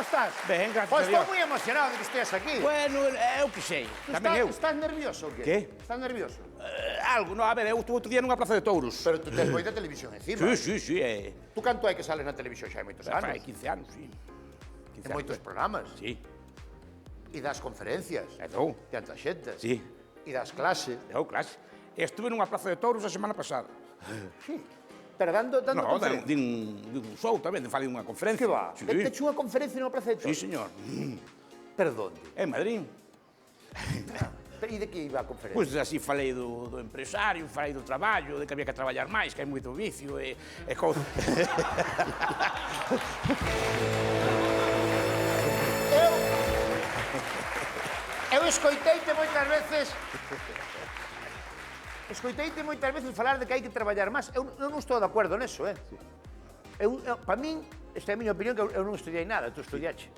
estás? Ben, gracias Pois a Dios. estou moi emocionado de que estés aquí. Bueno, eu que sei, tamén eu. Estás nervioso ou que? Que? Estás nervioso? Algo, no, a ver, eu estuve outro día nunha plaza de touros. Pero tú tes moita televisión encima. Sí, Tú canto hai que sales na televisión xa hai moitos anos? Fai 15 anos, sí. En moitos programas. Sí, E das conferencias. dou, Diante da xente. sí, E das clases. dou clase. Estuve nunha plaza de touros a semana pasada. Sí. Pero dando No, conferencias. din un show tamén, falei unha conferencia. Que va? Sí, Te echo unha conferencia nunha plaza de sí, toros? señor. Pero donde? En Madrid. E de que iba a conferencia? Pois así falei do empresario, falei do traballo, de que había que traballar máis, que hai moito vicio e Eu escoiteite moitas veces falar de que hai que traballar máis. Eu non estou de acordo neso, Para min, esta é a miña opinión, que eu non estudiei nada, tú estudiache.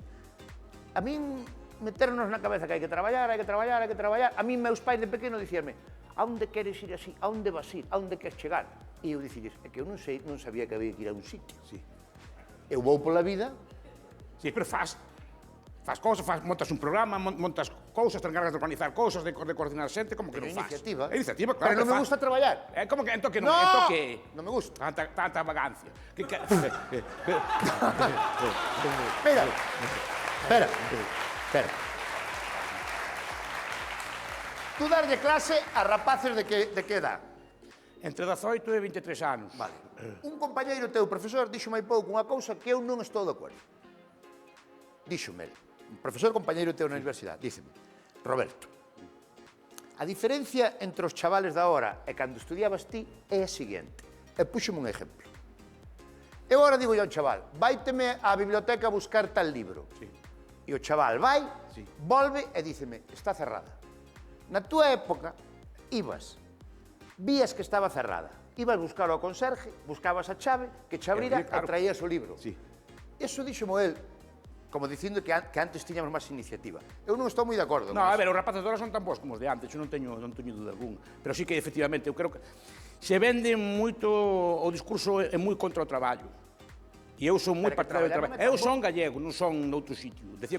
A min, meternos na cabeza que hai que traballar. A min, meus pais de pequeno dicíanme, a onde queres ir así? A onde vas ir? A onde queres chegar? E eu dicilles, é que eu non sabía que había que ir a un sitio. Sí. Eu vou pola vida. Sí, pero faz cousas, montas un programa, montas cousas, te encargas de organizar cousas, de coordinar xente, como que non faz. Iniciativa. É iniciativa, claro. Pero non me gusta traballar. Como que, entón que non, No, entón que... non me gusta. Tanta vagancia. Mira, espera. Tú darlle clase a rapaces de que edad? Entre 18 e 23 anos. Vale. Un compañeiro teu, profesor, díxome hai pouco unha cousa que eu non estou de acordo. Díxome el, un profesor compañeiro teu na universidade, díceme, Roberto, a diferencia entre os chavales da hora e cando estudiabas ti é a seguinte, e puxome un exemplo. Eu agora digo a un chaval, vaiteme á biblioteca a buscar tal libro. Sí. E o chaval vai, Sí. volve e díceme, está cerrada. Na túa época, ibas, vías que estaba cerrada, ibas buscar ao conserje, buscabas a chave, que che abrira e claro. traías o libro. Sí. Eso díxomo el, como dicindo que antes tiñamos máis iniciativa. Eu non estou moi de acordo. No, a ver, os rapaces de ahora son tan bons como os de antes, eu non teño dúda algún. Pero sí que, efectivamente, eu creo que se vende moito, o discurso é moi contra o traballo. E eu son moi Pero que partidario do traballar traballo. non é Eu son gallego, non son noutro sitio. Decía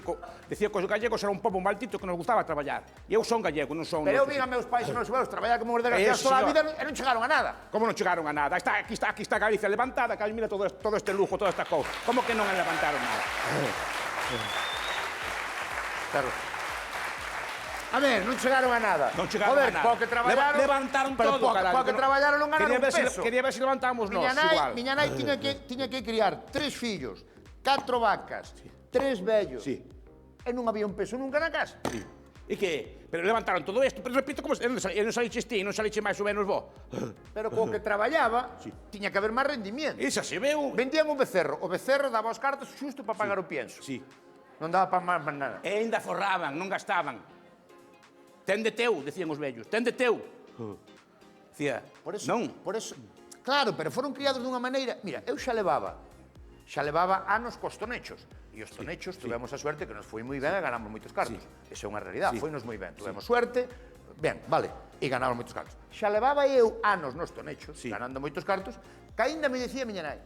que os gallegos eran un pobo maldito que nos gustaba traballar. E eu son gallego, non son... Pero eu noutro vi a sitio. meus pais e meus abuelos traballar como os desgraciados toda a señor. vida e non chegaron a nada. Como non chegaron a nada? Aquí está Galicia levantada, que mira todo este lujo, toda esta cousa. Como que non levantaron nada? Claro. A ver, non chegaron a nada. Non chegaron Joder, a nada. po que traballaron... Levantaron pero todo, caralho. Po que traballaron non ganaron un peso. Quería ver se levantamos nós, igual. Miña nai tiña que criar 3 fillos, 4 vacas, 3 vellos. Sí. E non había un peso nunca na casa. Sí. E que? Pero levantaron todo isto, pero repito, como non saliches ti, non saliche máis ou menos vos. Pero co que traballaba, Sí. tiña que haber máis rendimiento. Esa se veu. Vendían un becerro. O becerro daba os cartos xusto para pagar o pienso. Sí. Non daba para máis nada. E ainda forraban, non gastaban. Ten de teu, decían os vellos, ten de teu. Dicía, Por eso, non. Por eso, claro, pero foron criados dunha maneira... Mira, eu xa levaba anos cos tonechos. E os tonechos tuvemos a suerte que nos foi moi ben e ganamos moitos cartos. Esa é unha realidade, foi nos moi ben. Tuvemos suerte, ben, vale, e ganamos moitos cartos. Xa levaba eu anos nos tonechos, ganando moitos cartos, que aínda me dicía miña nai,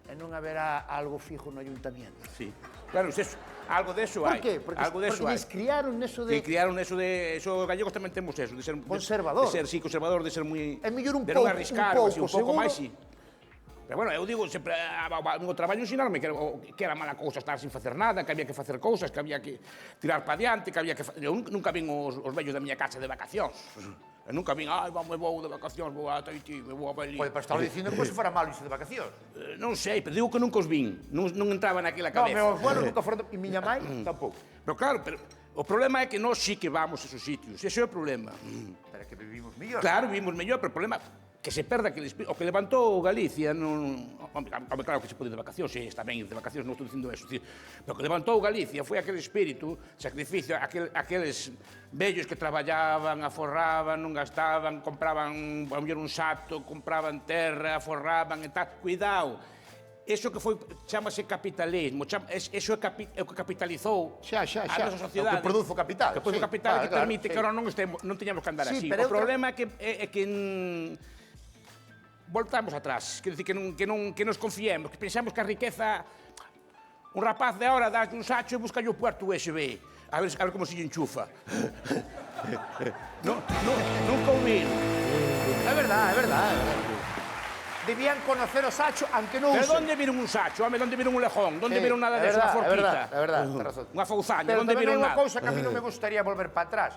e non haberá algo fijo no ayuntamiento. Sí. Claro, algo deso Por hai. qué? Porque hai. les criaron neso de... Que criaron eso de... Eso os gallegos tamén temos eso, de ser... Conservador. De ser, sí, conservador, de ser moi... É mellor un de non pouco, arriscar, un así, un pouco pouco máis, seguro. sí. Pero bueno, eu digo, sempre, o traballo ensinaronme que era mala cousa estar sin facer nada, que había que facer cousas, que había que tirar para diante, que había que... Eu nunca vin os vellos da miña casa de vacacións. Eu nunca vin, vou de vacacións, vou a Tahití, vou a Bali. Pois, pero estaba dicindo que se fora malo irse de vacacións. Non sei, pero digo que nunca os vin, non entraba naquela No, cabeza. meus abuelos nunca foron... E miña mai tampouco. Pero claro, o problema é que nós sí que vamos a esos sitios, ese é o problema. Pero que vivimos mellor. Claro, vivimos mellor, pero o problema que se perda aquele espírito. O que levantou Galicia non... Home, claro que se pode ir de vacacións, sí, está ben ir de vacacións, non estou dicindo eso. Pero o que levantou Galicia foi aquele espírito, sacrificio, aqueles vellos que traballaban, aforraban, non gastaban, compraban a mellor un sato, compraban terra, aforraban e tal. Cuidado, eso que foi, chamase capitalismo, eso é o que capitalizou Xa. a nosa sociedade. O que produzo capital. Que produzo sí. capital que Claro, permite sí. que ahora non teñamos que andar Sí, así. pero O problema é que voltamos atrás, quer dicir que nos confiemos, que pensamos que a riqueza un rapaz de ahora das un sacho e busca o puerto USB. A ver como se lle enchufa. Nunca o vi. É verdad, é verdad. Debían conocer o sacho, aunque non Pero usen. onde viron un sacho? Home, onde viron un lejón? Onde viron nada É deso? Unha verdad, forquita? é verdad, ten razón. Unha fouzaña? Pero Onde tamén hai viron unha nada? cousa que a mí non me gustaría volver para atrás.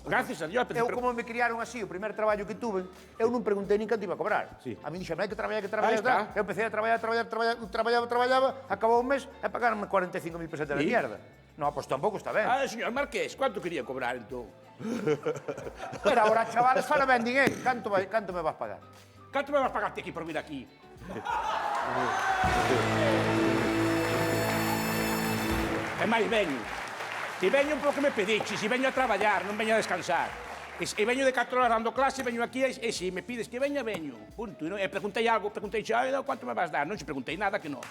Gracias a Dios. Como me criaron así, o primer traballo que tuve, eu non preguntei nin canto iba a cobrar. Sí. A mí dixeme, hai que traballar, Aí está. Eu empecé a traballaba, acabou un mes e pagaronme 45.000 pesetas de Sí. mierda. No, pois tampouco está ben. Ah, señor Marqués, cuánto quería cobrar, entón? Pero agora, chavales, fala ben, din, canto me vas pagar? Canto me vas pagarte aquí por vir aquí? E máis veño. Si veño polo que me pediche, si veño a traballar, non veño a descansar. E veño de 4 horas dando clase, veño aquí e si me pides que veña, veño. Punto. E preguntei algo, preguntei xa, quanto me vas dar? Non se preguntei nada que non.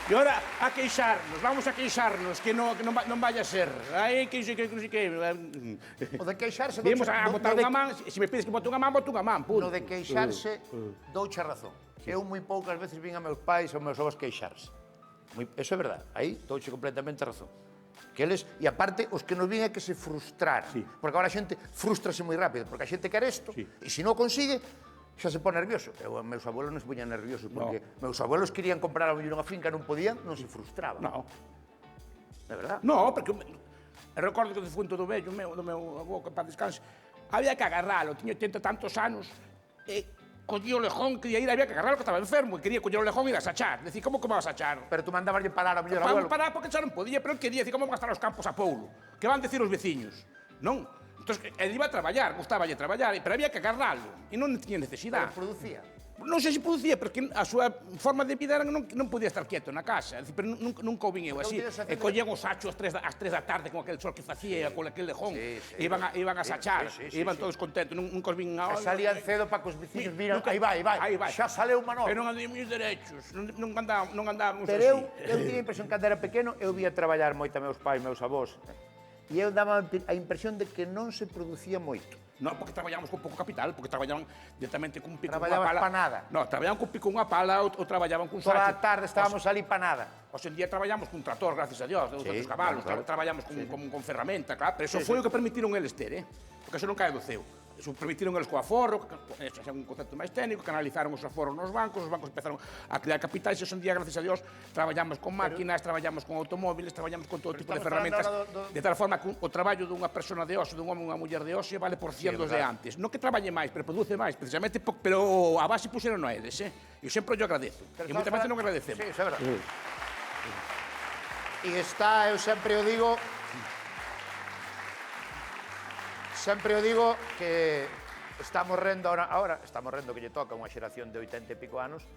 E ora a queixarnos, vamos a queixarnos, que non vaya a ser. Ai, que non sei que... O de queixarse... Vimos a botar unha man, se me pides que bote unha man, boto unha man, punto. No de queixarse, douche razón. Eu moi poucas veces vin a meus pais ou meus avós queixarse. Eso é verdade, aí douche completamente razón. Que eles, e aparte, os que nos vin é que se frustraran. Sí. Porque agora a xente frustrase moi rápido, porque a xente quere isto, Sí. e se non consigue, xa se pone nervioso. Meus abuelos non se poñan nerviosos, porque meus abuelos querían comprar a mellor unha finca, non podían, non se frustraban. No. É verdade? No, porque recordo que o defunto do vello, do meu avó, que para descanse, había que agarralo, tiña 80 tantos anos, e collía o lejón, quería ir, había que agarralo, que estaba enfermo, e quería coller o lejón e ir a sachar. Decir, como que me vas a achar? Pero tú mandabas parar ao mellor abuelo. Para porque xa non podía, pero el quería, decir, como van a estar os campos a poulo? Que van decir os veciños? Non? Entón, ele iba a traballar, gustaballe traballar, pero había que agarralo, e non tiña necesidade. Pero producía. Non sei se producía, porque a súa forma de vida era que non podía estar quieto na casa. Pero nunca o vin eu así. E collían os sachos ás 3 da tarde con aquel sol que facía, con aquel lejón. Iban a sachar, iban todos contentos. Nunca os vin... Salían cedo para que os veciños viran, aí vai, xa saleu unha nova. Pero non andei meus derechos, non andábamos así. Pero eu tiña a impresión que cando era pequeno, eu vía traballar moito a meus pais, meus avós. E eu daba a impresión de que non se producía moito. Non, porque traballábamos con pouco capital, porque traballaban directamente cun pico, unha Traballabas pala. pa nada. Non, traballaban cun pico, unha pala, ou traballaban cun Toda a sacho. tarde estábamos ali pa nada. Hoxe en día traballamos cun tractor, gracias a Dios, de outros cabalos, claro. traballamos con ferramenta, claro, pero eso foi o que permitiron eles ter, porque eso non cae do ceo. Eso permitiron eles co aforro, eso é un concepto máis técnico, canalizaron os aforros nos bancos, os bancos empezaron a crear capitais, e hoxe en día, gracias a Dios, traballamos con máquinas, traballamos con automóviles, traballamos con todo tipo de ferramentas, de tal forma que o traballo dunha persona de hoxe, dun home ou unha muller de hoxe, vale por 100 dos de antes. Non que traballe máis, pero produce máis, precisamente, pero a base puxeron a eles, Eu sempre yo agradezo, e moitas veces non agradecemos. Sí, isso é verdade. E está, eu sempre o digo, que estamos rendo ahora estamos rendo que lle toca unha xeración de 80 e pico anos,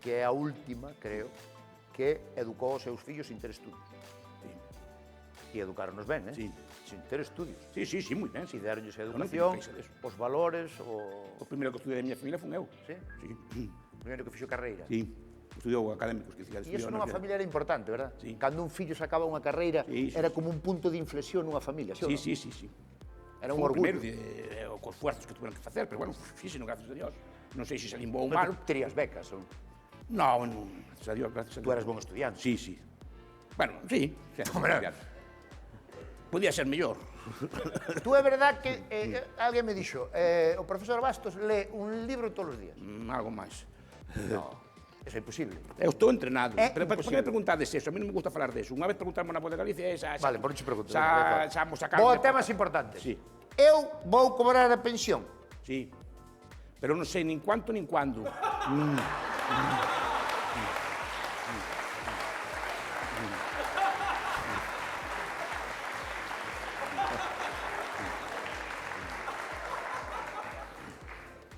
que é a última, creo, que educou os seus fillos sin ter estudios. E educaronos ben, Sí. Sin ter estudios. Sí, moi ben, Si deronlles a Eu non educación, teño queixa deso. os valores, O primeiro que estudiei da miña familia fun eu. Sí? Sí. O primeiro que fixo carreira. Sí. Estudiou académicos que E iso nunha familia era importante, verdad? Sí. Cando un fillo sacaba unha carreira, Sí, sí, era como un punto de inflexión nunha familia, sí, ou non? Sí. Era un Fue o orgullo. primeiro, cos esfuerzos que tuveron que facer, pero bueno, fíxeno, gracias a Dios. Non sei se salín bo ou Pero mal. tú terías becas, ou? Non, gracias a Dios, gracias a Dios. Tú eras bon estudiante. Sí. Bueno, sí. Hombre. Podía ser mellor. Tú é verdad que alguén me dixo, o profesor Bastos lee un libro todos os días. Algo máis. No, eso é imposible. Eu estou entrenado. É Pero por que imposible. me preguntades eso? A mí non me gusta falar deso. Unha vez preguntarme na Voz de Galicia, Vale, por non che pregunto. Xa mo sacamos. Vou a temas importantes. Sí. Eu vou cobrar a pensión. Sí. Pero non sei nin cuánto nin cuándo.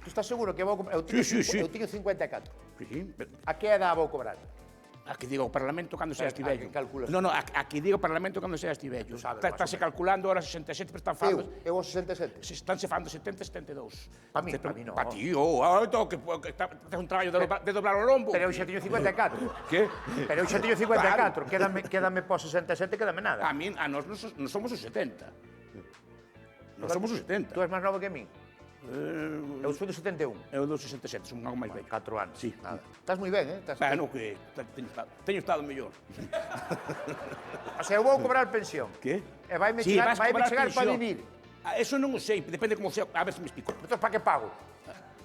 Tú estás seguro que vou cobrar? Eu tiño, Sí. eu tiño 54. Sí, pero A que edad vou cobrar? a que digo o Parlamento cando seas ti A vello. que calculas? No, a que digo o Parlamento cando seas ti vello. Tú sabes, Estás calculando ahora 67, pero están falando... Eu aos 67. Se estánse falando 70, 72. Pa mí non. Pa ti, que tes un traballo de doblar o lombo. Pero eu xa teño 54. Que? Pero eu xa teño 54. Quédame po 67, quédame nada. A nós non somos os 70. Non somos os 70. Tú és máis novo que a mí. Eu sou de 71. Eu do 67, son algo máis vello. 4 anos. Sí. Nada. Estás moi ben, eh? Bueno, que teño estado mellor. O sea, eu vou cobrar pensión. Que? E vai-me Sí, chegar, vas vai cobrar chegar para pensión. vivir. Eso non o sei, depende como sea, a ver se me explico. Entón, para que pago?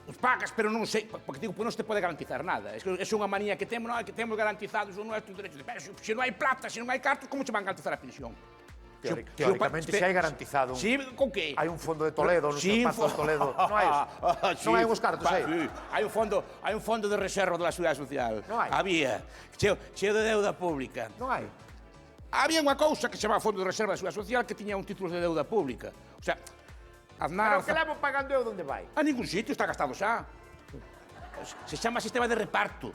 Os pagas, pero non sei, porque digo, non se te pode garantizar nada. É unha manía que temos, non, que temos garantizados os nuestros derechos. Pero se non hai plata, se non hai cartos, como se van garantizar a pensión? Teóricamente, se hai garantizado. Sí, con que? Hai un fondo de Toledo, non sei Sí, pazo de Toledo. Non hai eso? Sí, Non hai uns cartos aí? Sí, hai un fondo de reserva da Seguridade Social. Non hai? Había, cheo de deuda pública. Non hai? Había unha cousa que se chamaba Fondo de Reserva da Seguridade Social que tiña un título de deuda pública. O sea, Aznar... Pero que levo pagando eu onde vai? A ningún sitio, está gastado xa. Se chama sistema de reparto.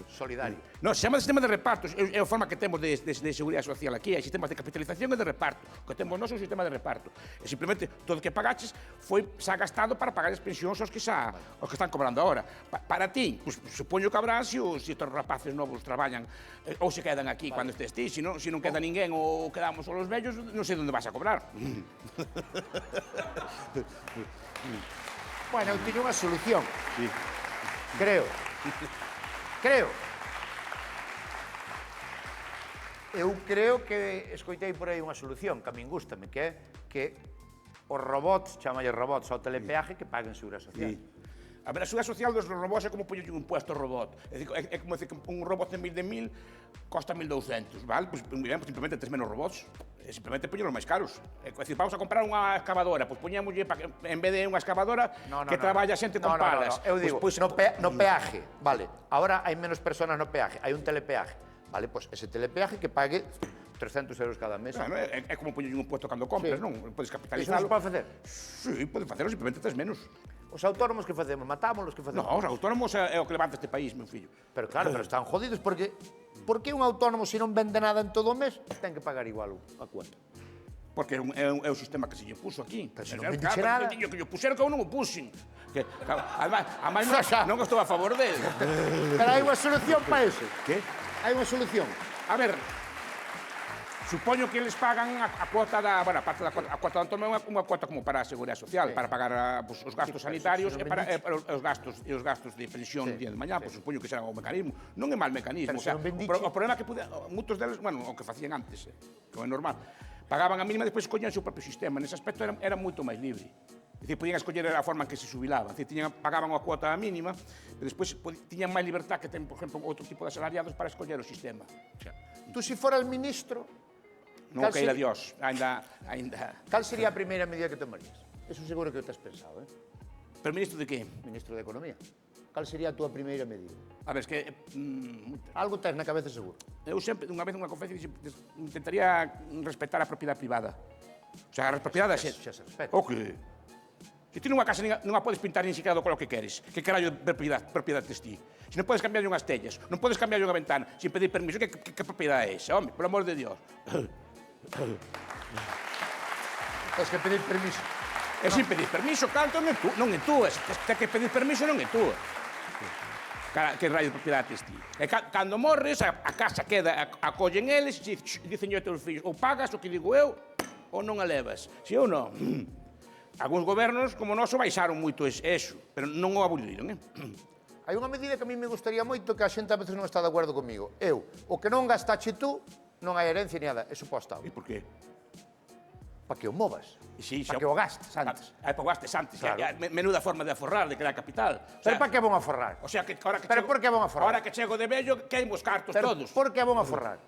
Solidario. No, se chama sistema de reparto. É a forma que temos de seguridade social aquí. Hai sistemas de capitalización e de reparto. O que temos nós é un sistema de reparto. E simplemente todo o que pagaches xa gastado para pagar as pensións aos que están cobrando agora. Para ti, pues, supoño que habrá se os rapaces novos traballan ou se quedan aquí cando estés ti. Se non queda ninguén ou quedamos os vellos, non sei onde vas a cobrar. Bueno, eu teño unha solución. Sí. Creo. Eu creo que escoitei por aí unha solución que a min gústame, que é que os robots, chamalle robots ao telepeaje, que paguen seguridade social. Sí. A ver, a seguridade social dos robots é como poñer un impuesto ao robot. É como decir que un robot de 1.000 costa 1.200, vale? Pois simplemente tes menos robots. Simplemente poñelos máis caros. É dicir, vamos a comprar unha excavadora, pois poñémoslle, en vez de unha excavadora, que traballa xente con palas. Eu digo, no peaje, vale, ahora hai menos personas no peaje, hai un telepeaje. Vale, pois ese telepeaje que pague 300 euros cada mes. Claro, é como poñer un impuesto cando compras, non? Podes Iso capitalizalo. non se pode facer? Sí, podes facelo, simplemente tes menos. Os autónomos que facemos? Matámolos que facemos? No, os autónomos é o que levanta este país, meu fillo. Pero claro, pero están jodidos porque... Por que un autónomo, se non vende nada en todo o mes, ten que pagar igual a cuenta? Porque é o sistema que se lle puso aquí. Pero se non vendiche nada... Que lle puxeron que eu non o puxen. Ademais, non estou a favor dele. Pero hai unha solución para eso. Que? Hai unha solución. A ver, supoño que eles pagan a cuota da... Bueno, a parte da cuota da autónoma é unha cuota como para a Seguridade Social, para pagar pues, os gastos sanitarios e para os gastos de pensión día de mañá, pues, supoño que será o mecanismo. Non é mal mecanismo. Pero o problema é que moitos deles, bueno, o que facían antes, que é normal, pagaban a mínima e despois escollían o seu propio sistema. Nese aspecto era moito máis libre. É dicir, podían escoller a forma en que se xubilaban. É dicir, pagaban a cuota mínima e despois tiñan máis libertad que ten, por exemplo, outro tipo de asalariados para escoller o sistema. O sea, Tú, se foras ministro, non queira Dios, ainda... cal sería a primeira medida que tomarías? Eso seguro que o tes pensado, eh? Pero ministro de que? Ministro de Economía. Cal sería a túa primeira medida? A ver, es que... Algo tes na cabeza seguro. Eu sempre, unha vez nunha conferencia, intentaría respetar a propiedade privada. O sea, a propiedade da xente. Xa se respeta. O que? Se ti nunha casa non a podes pintar nin siquiera do color que queres, que carallo de propiedade tes ti? Se non podes cambiar unhas tellas, non podes cambiar unha ventana sin pedir permiso, que propiedade é esa? Home, por amor de Dios. Tens que pedir permiso. E sin pedir permiso, canto non é túa. Se tens que pedir permiso, non é túa. Que raio de propiedade tes ti? E cando morres, a casa queda, acollen eles, e dicen aos teus fillos, ou pagas o que digo eu, ou non a levas. Si ou non? Alguns gobernos, como o noso, baixaron moito eso, pero non o aboliron, Hai unha medida que a mí me gustaría moito que a xente a veces non está de acordo comigo. O que non gastache tú, non hai herencia ni nada, eso para o Estado. E por qué? Para que o movas. Sí, para que o gastes antes. Para que o gastes antes. Claro. Menuda forma de aforrar, de crear capital. Pero para que vão a forrar? O sea, que ahora que Pero por que vão a forrar? Ahora que chego de vello, queimos cartos todos. Por que vão a forrar?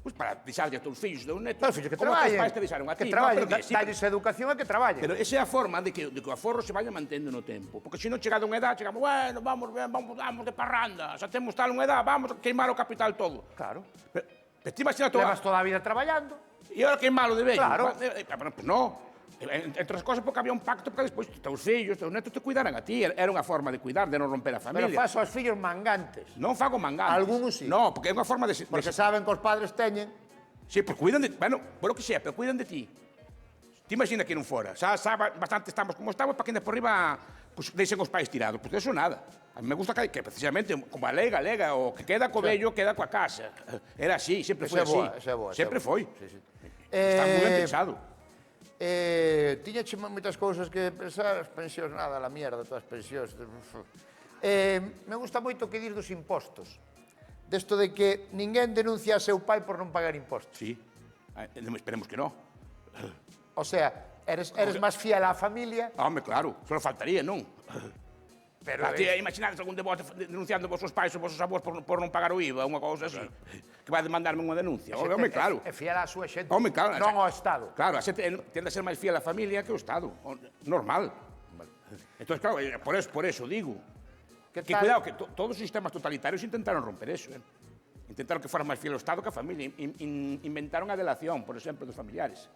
Pois para deixarlle a teus fillos de un neto. Os fillos que como traballen. Como teus pais te deixaron a ti. Que traballen, Sí, dalles educación e que traballen. Pero esa é a forma de que o aforro se vaya mantendo no tempo. Porque se non chegado unha edad, chegamos, bueno, vamos de parranda, xa temos tal unha edad, vamos a queimar o capital todo. Claro. Pero ti imagina Levas toda a vida traballando. E ahora queimalo de vello. Claro. Pues no. Entre as cosas porque había un pacto para despois teus fillos, teus netos te cuidaran a ti. Era unha forma de cuidar, de non romper a familia. Pero faso aos fillos mangantes. Non fago mangantes. Algúns sí. No, porque é unha forma de... Porque saben que os padres teñen. Sí, pero cuidan de... Bueno, por o que sea, pero cuidan de ti. Ti imagina que non fora. Xa bastante estamos como estamos, para que ainda por riba pues, deixen os pais tirados. Pues eso nada. A mí me gusta que precisamente, como a lei galega, o que queda co vello, queda coa casa. Era así, sempre foi así. Esa é boa. Sempre foi. Sí, sí. Está moi ben pensado. Tiña moitas cousas que pensar, as pensións, nada, la mierda, todas as pensións. Me gusta moito que dir dos impostos. Desto de que ninguén denuncia a seu pai por non pagar impostos. Sí, esperemos que no. O sea, eres máis fiel á familia, Home, claro, só faltaría, non? pero... Imaginades algún de vos denunciando vos os pais ou vos os avós por non pagar o IVA, unha cousa así, que vai demandarme unha denuncia. Home, claro. É fiel á súa xente, Home, claro. non ao Estado. Claro, a xente tende a ser máis fiel á familia que ao Estado. Normal. Entón, claro, por eso digo. Que cuidado, que todos os sistemas totalitarios intentaron romper eso. Intentaron que fuera máis fiel ao Estado que a familia. Inventaron a delación, por exemplo, dos familiares.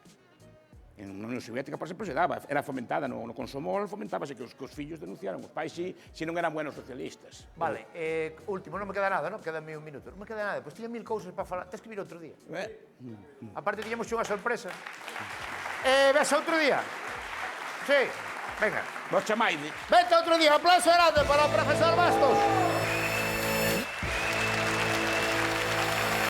En a Unión Soviética, por exemplo, se daba. Era fomentada no Consomol, fomentábase que os fillos denunciaran. Os pais si non eran buenos socialistas. Vale, último, non me queda nada, non? Quédame un minuto. Non me queda nada, pois tiña 1000 cousas para falar. Tens que vir outro día. Aparte, tiñamos unha sorpresa. Ves outro día? Sí, venga. Vos chamaide. Vete outro día, aplauso grande para o profesor Bastos.